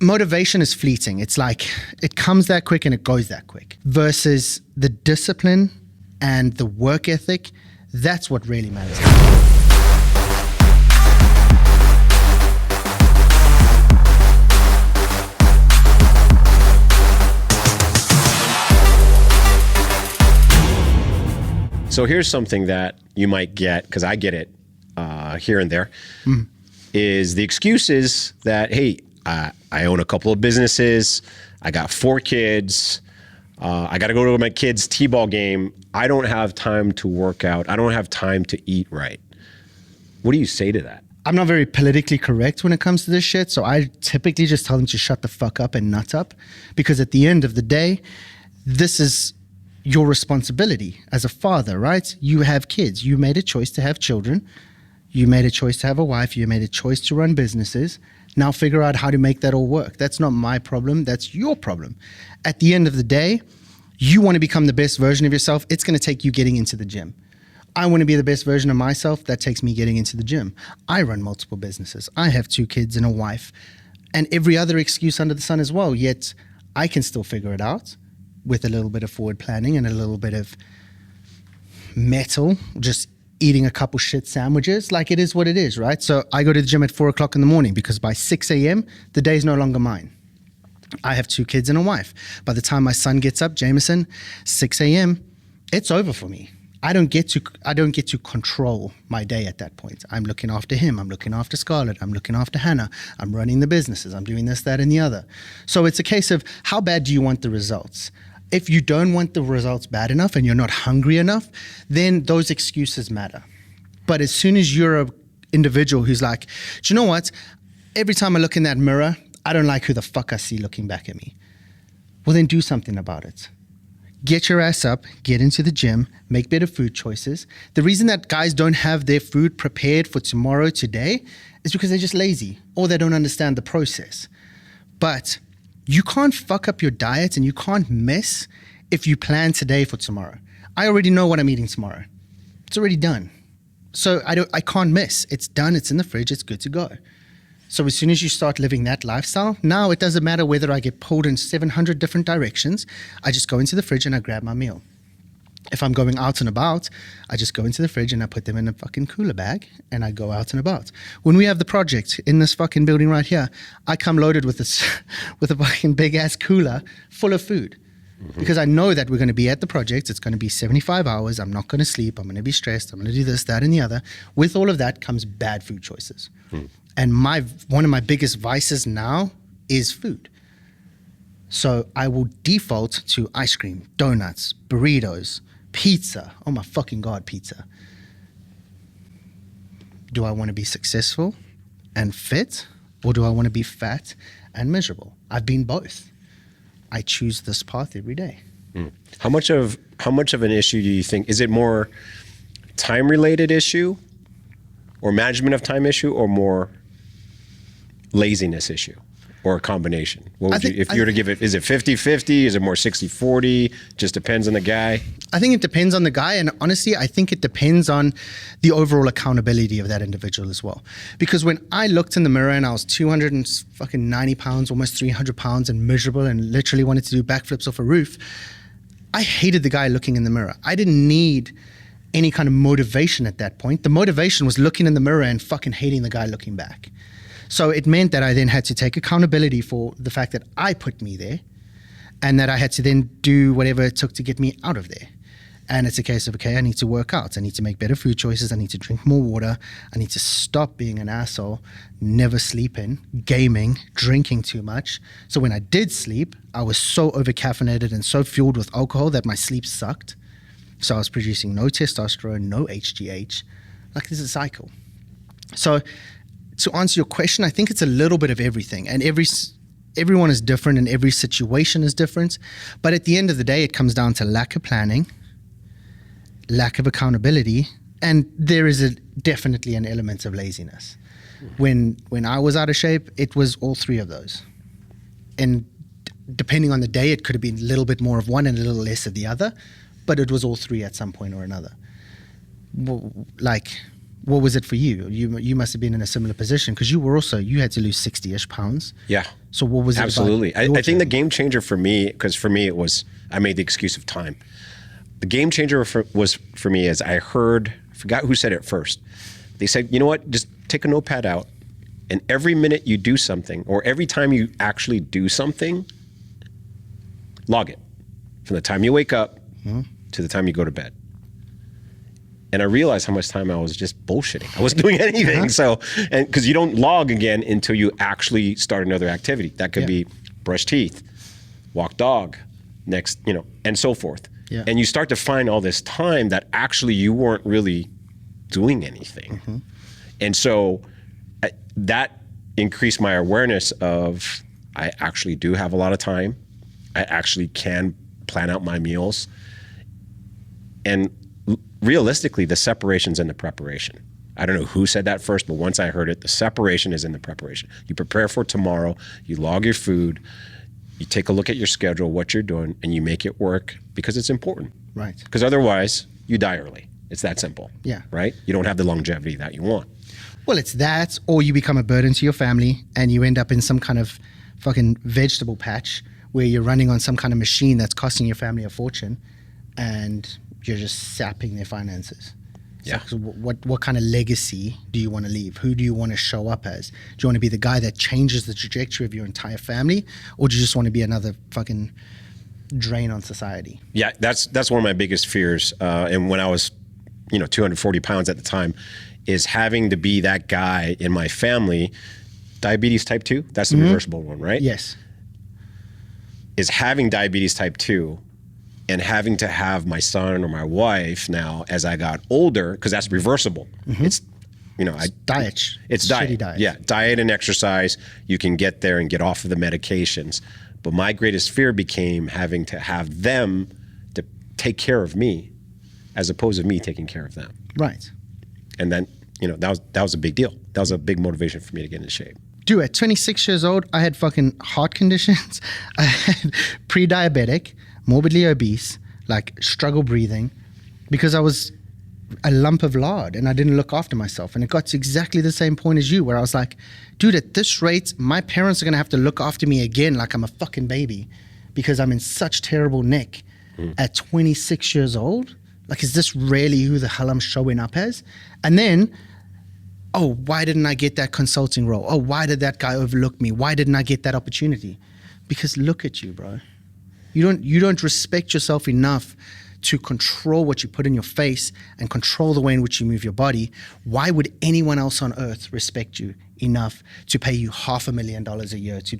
motivation is fleeting. It's like it comes that quick and it goes that quick, versus the discipline and the work ethic. That's what really matters. So here's something that you might get, because I get it here and there, is the excuses that, hey, I own a couple of businesses, I got 4 kids, I got to go to my kid's t-ball game, I don't have time to work out, I don't have time to eat right. What do you say to that? I'm not very politically correct when it comes to this shit, so I typically just tell them to shut the fuck up and nut up, because at the end of the day, this is your responsibility as a father, right? You have kids. You made a choice to have children. You made a choice to have a wife. You made a choice to run businesses. Now figure out how to make that all work. That's not my problem. That's your problem. At the end of the day, you want to become the best version of yourself. It's going to take you getting into the gym. I want to be the best version of myself. That takes me getting into the gym. I run multiple businesses. I have 2 kids and a wife and every other excuse under the sun as well. Yet I can still figure it out with a little bit of forward planning and a little bit of metal, just eating a couple shit sandwiches. Like, it is what it is, right? So I go to the gym at 4 o'clock in the morning, because by 6 a.m., the day is no longer mine. I have 2 kids and a wife. By the time my son gets up, Jameson, 6 a.m., it's over for me. I don't get to control my day at that point. I'm looking after him. I'm looking after Scarlett. I'm looking after Hannah. I'm running the businesses. I'm doing this, that, and the other. So it's a case of, how bad do you want the results? If you don't want the results bad enough and you're not hungry enough, then those excuses matter. But as soon as you're an individual who's like, do you know what? Every time I look in that mirror, I don't like who the fuck I see looking back at me. Well, then do something about it. Get your ass up, get into the gym, make better food choices. The reason that guys don't have their food prepared for tomorrow, today, is because they're just lazy or they don't understand the process. But you can't fuck up your diet and you can't mess if you plan today for tomorrow. I already know what I'm eating tomorrow. It's already done. So I can't miss. It's done, it's in the fridge, it's good to go. So as soon as you start living that lifestyle, now it doesn't matter whether I get pulled in 700 different directions. I just go into the fridge and I grab my meal. If I'm going out and about, I just go into the fridge and I put them in a fucking cooler bag and I go out and about. When we have the project in this fucking building right here, I come loaded with this, with a fucking big ass cooler full of food. Because I know that we're going to be at the project. It's going to be 75 hours. I'm not going to sleep. I'm going to be stressed. I'm going to do this, that, and the other. With all of that comes bad food choices. And one of my biggest vices now is food. So I will default to ice cream, donuts, burritos, pizza. Oh my fucking God, pizza. Do I want to be successful and fit, or do I want to be fat and miserable? I've been both. I choose this path every day. How much of an issue do you think, is it more time related issue or management of time issue, or more laziness issue, or a combination? What would if you were to give it, is it 50-50? Is it more 60-40? Just depends on the guy? I think it depends on the guy. And honestly, I think it depends on the overall accountability of that individual as well. Because when I looked in the mirror and I was 290 pounds, almost 300 pounds and miserable and literally wanted to do backflips off a roof, I hated the guy looking in the mirror. I didn't need any kind of motivation at that point. The motivation was looking in the mirror and fucking hating the guy looking back. So it meant that I then had to take accountability for the fact that I put me there, and that I had to then do whatever it took to get me out of there. And it's a case of, okay, I need to work out. I need to make better food choices. I need to drink more water. I need to stop being an asshole, never sleeping, gaming, drinking too much. So when I did sleep, I was so over-caffeinated and so fueled with alcohol that my sleep sucked. So I was producing no testosterone, no HGH. Like, this is a cycle. So to answer your question, I think it's a little bit of everything, and everyone is different and every situation is different. But at the end of the day, it comes down to lack of planning, lack of accountability, and there is definitely an element of laziness. When I was out of shape, it was all 3 of those. And depending on the day, it could have been a little bit more of one and a little less of the other, but it was all 3 at some point or another. Like, What was it for you? You must have been in a similar position because you had to lose 60-ish pounds. Yeah. So what was it Absolutely. about I think the game changer for me, because for me it was, I made the excuse of time. The game changer was for me is I forgot who said it first. They said, you know what, just take a notepad out, and every minute you do something, or every time you actually do something, log it. From the time you wake up to the time you go to bed. And I realized how much time I was just bullshitting. I wasn't doing anything. So, and because you don't log again until you actually start another activity. That could be brush teeth, walk dog, next, and so forth. Yeah. And you start to find all this time that actually you weren't really doing anything. And so that increased my awareness of, I actually do have a lot of time. I actually can plan out my meals. And realistically, the separation's in the preparation. I don't know who said that first, but once I heard it, the separation is in the preparation. You prepare for tomorrow, you log your food, you take a look at your schedule, what you're doing, and you make it work because it's important. Right. Because otherwise, you die early. It's that simple. Yeah. Right? You don't have the longevity that you want. Well, it's that, or you become a burden to your family and you end up in some kind of fucking vegetable patch where you're running on some kind of machine that's costing your family a fortune and you're just sapping their finances. Yeah. So what kind of legacy do you want to leave? Who do you want to show up as? Do you want to be the guy that changes the trajectory of your entire family, or do you just want to be another fucking drain on society? Yeah, that's one of my biggest fears. And when I was, 240 pounds at the time, is having to be that guy in my family. Diabetes type 2, that's the reversible one, right? Yes. Is having diabetes type 2 and having to have my son or my wife now as I got older, because that's reversible. It's, Diet. It's Shitty diet. diet. Yeah, diet and exercise. You can get there and get off of the medications. But my greatest fear became having to have them to take care of me as opposed to me taking care of them. Right. And then, that was a big deal. That was a big motivation for me to get into shape. Dude, at 26 years old, I had fucking heart conditions. I had pre-diabetic, morbidly obese, like struggle breathing, because I was a lump of lard and I didn't look after myself. And it got to exactly the same point as you, where I was like, dude, at this rate, my parents are going to have to look after me again like I'm a fucking baby because I'm in such terrible nick at 26 years old. Like, is this really who the hell I'm showing up as? And then, oh, why didn't I get that consulting role? Oh, why did that guy overlook me? Why didn't I get that opportunity? Because look at you, bro. You don't respect yourself enough to control what you put in your face and control the way in which you move your body. Why would anyone else on earth respect you enough to pay you $500,000 a year to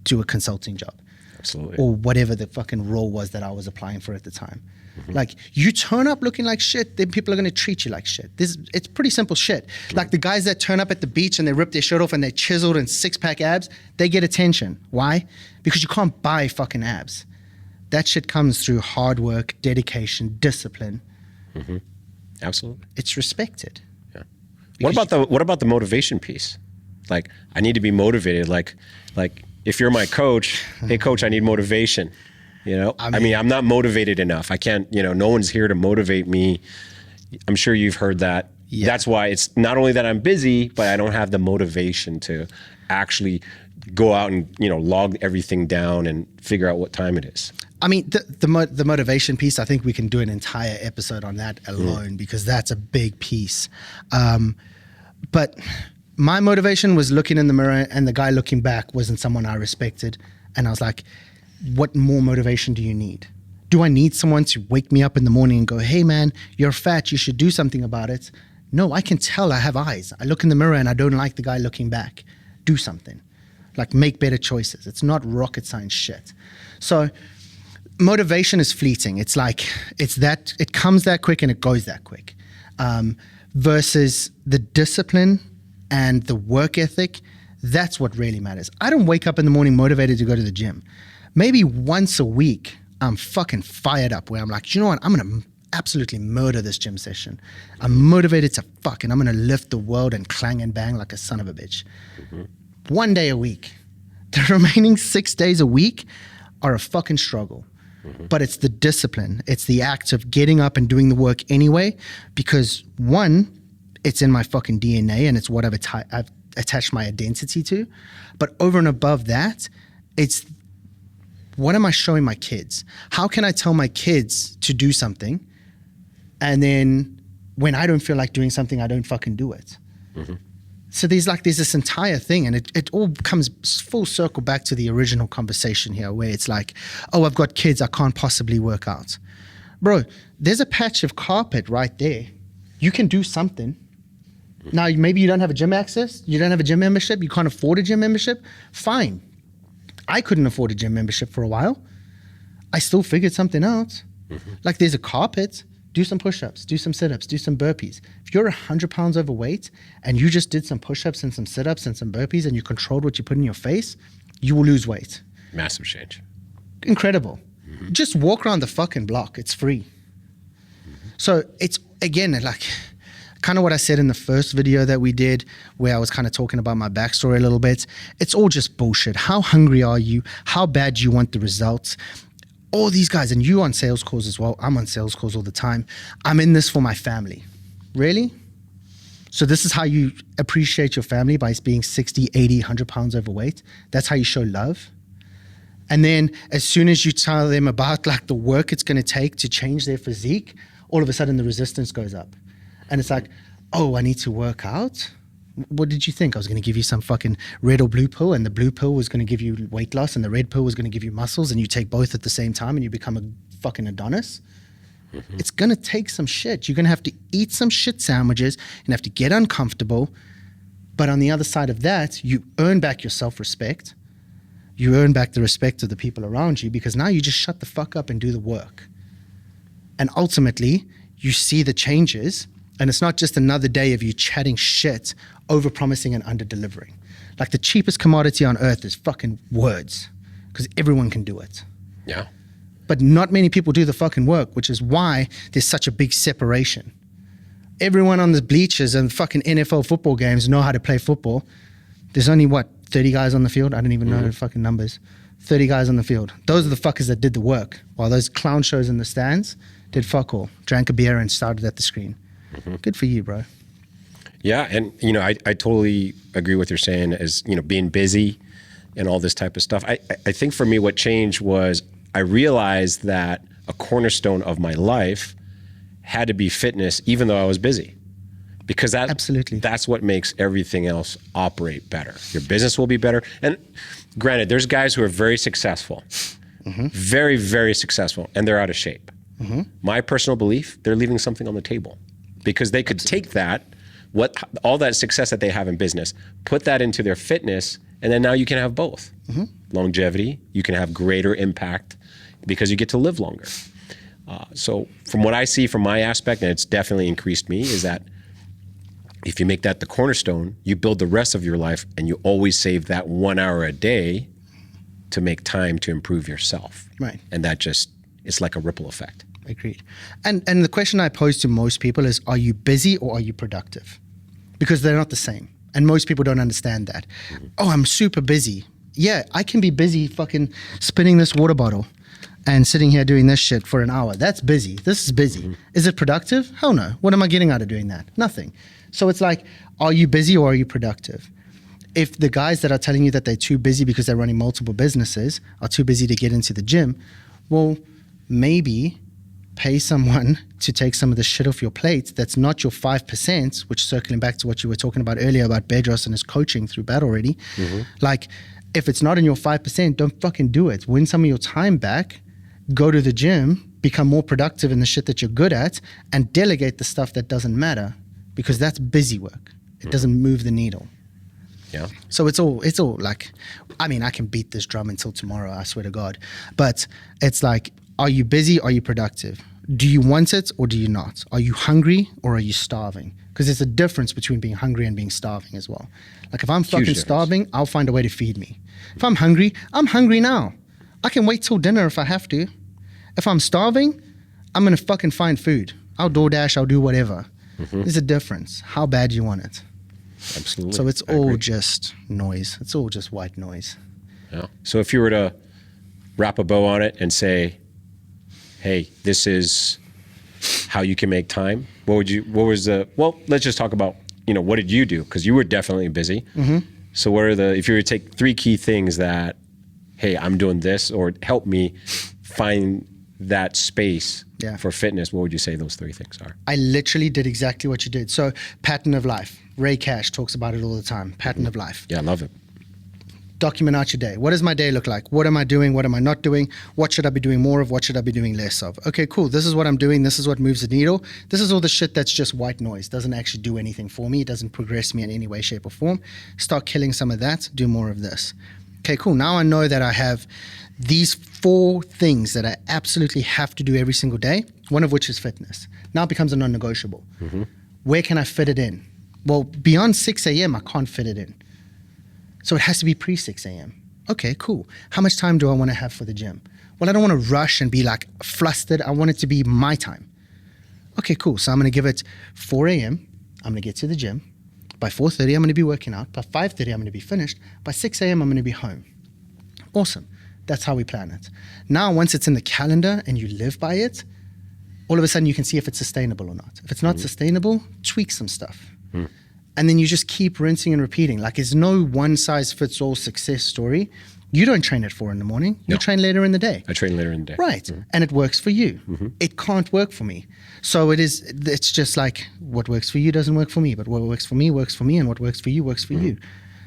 do a consulting job? Absolutely. Or whatever the fucking role was that I was applying for at the time. Like, you turn up looking like shit, then people are going to treat you like shit. It's pretty simple shit. Like the guys that turn up at the beach and they rip their shirt off and they're chiseled and six-pack abs, they get attention. Why? Because you can't buy fucking abs. That shit comes through hard work, dedication, discipline. Absolutely. It's respected. Yeah. What about the motivation piece? Like, I need to be motivated. Like if you're my coach, hey coach, I need motivation. I mean, I'm not motivated enough. I can't, no one's here to motivate me. I'm sure you've heard that. Yeah. That's why it's not only that I'm busy, but I don't have the motivation to actually go out and, log everything down and figure out what time it is. I mean, the motivation piece, I think we can do an entire episode on that alone because that's a big piece. But my motivation was looking in the mirror and the guy looking back wasn't someone I respected. And I was like, what more motivation do you need? Do I need someone to wake me up in the morning and go, hey man, you're fat, you should do something about it? No, I can tell I have eyes. I look in the mirror and I don't like the guy looking back. Do something. Like, make better choices. It's not rocket science shit. So motivation is fleeting. It's like, it comes that quick and it goes that quick. Versus the discipline and the work ethic, that's what really matters. I don't wake up in the morning motivated to go to the gym. Maybe once a week, I'm fucking fired up where I'm like, you know what? I'm going to absolutely murder this gym session. I'm motivated to fuck, and I'm going to lift the world and clang and bang like a son of a bitch. 1 day a week. The remaining 6 days a week are a fucking struggle. But it's the discipline. It's the act of getting up and doing the work anyway, because one, it's in my fucking DNA and it's what I've attached my identity to. But over and above that, it's what am I showing my kids? How can I tell my kids to do something and then when I don't feel like doing something, I don't fucking do it? Mm-hmm. So there's this entire thing, and it all comes full circle back to the original conversation here where it's like, oh, I've got kids, I can't possibly work out. Bro, there's a patch of carpet right there. You can do something. Now, maybe you don't have a gym access, you don't have a gym membership, you can't afford a gym membership. Fine. I couldn't afford a gym membership for a while. I still figured something out. Mm-hmm. Like there's a carpet, do some push-ups, do some sit-ups, do some burpees. If you're 100 pounds overweight and you just did some push-ups and some sit-ups and some burpees and you controlled what you put in your face, you will lose weight. Massive change. Incredible. Mm-hmm. Just walk around the fucking block. It's free. Mm-hmm. So it's, again, like kind of what I said in the first video that we did where I was kind of talking about my backstory a little bit. It's all just bullshit. How hungry are you? How bad do you want the results? All these guys, and you on sales calls as well. I'm on sales calls all the time. I'm in this for my family. Really? So this is how you appreciate your family, by being 60, 80, 100 pounds overweight. That's how you show love. And then as soon as you tell them about like the work it's going to take to change their physique, all of a sudden the resistance goes up. And it's like, oh, I need to work out? What did you think? I was going to give you some fucking red or blue pill, and the blue pill was going to give you weight loss, and the red pill was going to give you muscles, and you take both at the same time and you become a fucking Adonis? Mm-hmm. It's going to take some shit. You're going to have to eat some shit sandwiches and have to get uncomfortable. But on the other side of that, you earn back your self-respect. You earn back the respect of the people around you, because now you just shut the fuck up and do the work. And ultimately, you see the changes. And it's not just another day of you chatting shit, over-promising and under-delivering. Like the cheapest commodity on earth is fucking words, because everyone can do it. Yeah. But not many people do the fucking work, which is why there's such a big separation. Everyone on the bleachers and fucking NFL football games know how to play football. There's only, 30 guys on the field? I don't even know the fucking numbers. 30 guys on the field. Those are the fuckers that did the work, while those clown shows in the stands did fuck all. Drank a beer and started at the screen. Mm-hmm. Good for you, bro. Yeah, and I totally agree with what you're saying as, being busy and all this type of stuff. I think for me what changed was I realized that a cornerstone of my life had to be fitness, even though I was busy. Because that's what makes everything else operate better. Your business will be better. And granted, there's guys who are very successful, mm-hmm. very, very successful, and they're out of shape. Mm-hmm. My personal belief, they're leaving something on the table. Because they could take that, all that success that they have in business, put that into their fitness, and then now you can have both. Mm-hmm. Longevity, you can have greater impact because you get to live longer. So from what I see from my aspect, and it's definitely increased me, is that if you make that the cornerstone, you build the rest of your life, and you always save that 1 hour a day to make time to improve yourself. Right. And that just, it's like a ripple effect. Agreed. And the question I pose to most people is, are you busy or are you productive? Because they're not the same. And most people don't understand that. Mm-hmm. Oh, I'm super busy. Yeah, I can be busy fucking spinning this water bottle and sitting here doing this shit for an hour. That's busy. This is busy. Mm-hmm. Is it productive? Hell no. What am I getting out of doing that? Nothing. So it's like, are you busy or are you productive? If the guys that are telling you that they're too busy because they're running multiple businesses are too busy to get into the gym, well, maybe pay someone to take some of the shit off your plate that's not your 5%, which, circling back to what you were talking about earlier about Bedros and his coaching through Battle Ready. Mm-hmm. Like, if it's not in your 5%, don't fucking do it. Win some of your time back, go to the gym, become more productive in the shit that you're good at, and delegate the stuff that doesn't matter, because that's busy work. It doesn't move the needle. Yeah. So it's all like, I mean, I can beat this drum until tomorrow, I swear to God. But it's like, are you busy? Are you productive? Do you want it or do you not? Are you hungry or are you starving? Because there's a difference between being hungry and being starving as well. Like if I'm fucking starving, I'll find a way to feed me. If I'm hungry now. I can wait till dinner if I have to. If I'm starving, I'm going to fucking find food. I'll DoorDash, I'll do whatever. Mm-hmm. There's a difference. How bad do you want it? Absolutely. So it's all just noise. It's all just white noise. Yeah. So if you were to wrap a bow on it and say, hey, this is how you can make time let's just talk about, what did you do? Because you were definitely busy. So what are if you were to take 3 key things that, hey, I'm doing this, or help me find that space for fitness, what would you say those 3 things are? I literally did exactly what you did. So pattern of life. Ray Cash talks about it all the time. Pattern of life. Yeah, I love it. Document out your day. What does my day look like? What am I doing? What am I not doing? What should I be doing more of? What should I be doing less of? Okay, cool. This is what I'm doing. This is what moves the needle. This is all the shit that's just white noise. Doesn't actually do anything for me. It doesn't progress me in any way, shape, or form. Start killing some of that. Do more of this. Okay, cool. Now I know that I have these 4 things that I absolutely have to do every single day, one of which is fitness. Now it becomes a non-negotiable. Where can I fit it in? Well, beyond 6 a.m., I can't fit it in. So it has to be pre-6 a.m. Okay, cool. How much time do I want to have for the gym? Well, I don't want to rush and be like flustered. I want it to be my time. Okay, cool. So I'm going to give it 4 a.m. I'm going to get to the gym. By 4:30, I'm going to be working out. By 5:30, I'm going to be finished. By 6 a.m., I'm going to be home. Awesome. That's how we plan it. Now, once it's in the calendar and you live by it, all of a sudden you can see if it's sustainable or not. If it's not sustainable, tweak some stuff. And then you just keep rinsing and repeating. Like, there's no one-size-fits-all success story. You don't train at 4 in the morning. You train later in the day. I train later in the day. Right. And it works for you. It can't work for me. So it's just like, what works for you doesn't work for me. But what works for me, and what works for you works for you.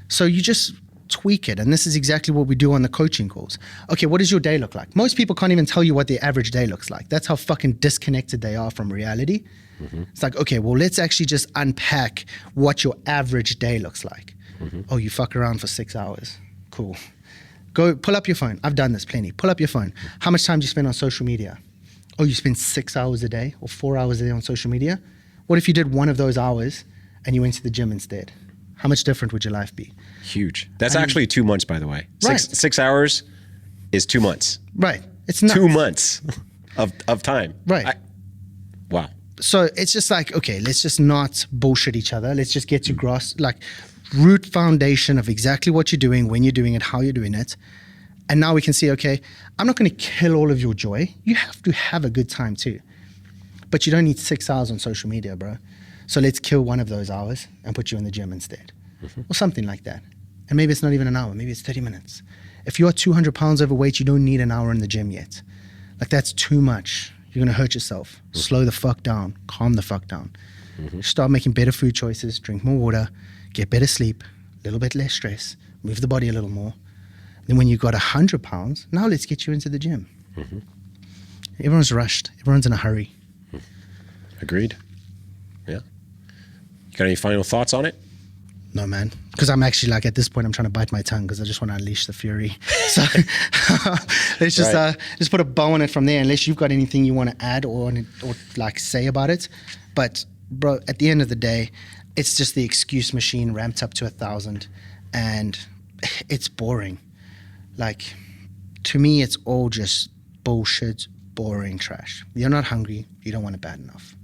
So you just tweak it. And this is exactly what we do on the coaching calls. Okay, what does your day look like? Most people can't even tell you what their average day looks like. That's how fucking disconnected they are from reality. It's like, okay, well, let's actually just unpack what your average day looks like. Oh, you fuck around for 6 hours. Cool. Go pull up your phone. I've done this plenty. Pull up your phone. How much time do you spend on social media? Oh, you spend 6 hours a day or 4 hours a day on social media? What if you did one of those hours and you went to the gym instead? How much different would your life be? Huge. That's actually 2 months, by the way. Right. 6 hours is 2 months. Right. It's not 2 months of time. Right. Wow. So it's just like, okay, let's just not bullshit each other. Let's just get to root foundation of exactly what you're doing, when you're doing it, how you're doing it. And now we can see, okay, I'm not going to kill all of your joy. You have to have a good time too. But you don't need 6 hours on social media, bro. So let's kill one of those hours and put you in the gym instead. Or something like that. And maybe it's not even an hour. Maybe it's 30 minutes. If you're 200 pounds overweight, you don't need an hour in the gym yet. Like, that's too much. You're going to hurt yourself. Slow the fuck down. Calm the fuck down. Start making better food choices. Drink more water. Get better sleep. A little bit less stress. Move the body a little more. Then when you've got 100 pounds, now let's get you into the gym. Everyone's rushed. Everyone's in a hurry. Agreed. Yeah. You got any final thoughts on it? No, man. Because I'm actually at this point, I'm trying to bite my tongue because I just want to unleash the fury. So let's just put a bow on it from there, unless you've got anything you want to add or say about it. But bro, at the end of the day, it's just the excuse machine ramped up to 1,000, and it's boring. Like, to me, it's all just bullshit, boring trash. You're not hungry. You don't want it bad enough.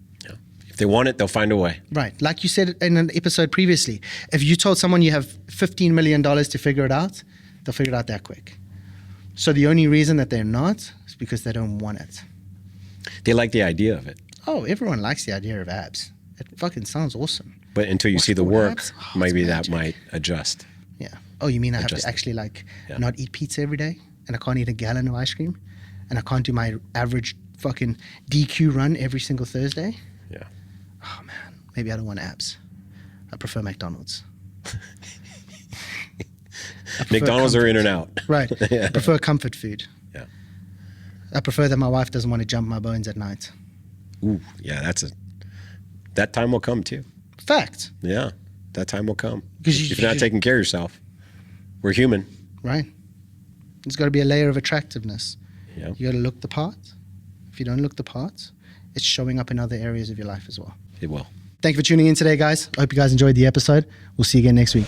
If they want it, they'll find a way. Right. Like you said in an episode previously, if you told someone you have $15 million to figure it out, they'll figure it out that quick. So the only reason that they're not is because they don't want it. They like the idea of it. Oh, everyone likes the idea of abs. It fucking sounds awesome. But until you see the work, maybe that might adjust. Yeah. Oh, you mean I have to actually not eat pizza every day? And I can't eat a gallon of ice cream? And I can't do my average fucking DQ run every single Thursday? Yeah. Oh, man. Maybe I don't want abs. I prefer McDonald's. McDonald's or In-N-Out. Right. Yeah. I prefer comfort food. Yeah. I prefer that my wife doesn't want to jump my bones at night. Ooh, yeah, that time will come too. Fact. Yeah, that time will come. If you're not taking care of yourself, we're human. Right. There's got to be a layer of attractiveness. Yeah. You got to look the part. If you don't look the part, it's showing up in other areas of your life as well. It will. Thank you for tuning in today, guys. I hope you guys enjoyed the episode. We'll see you again next week.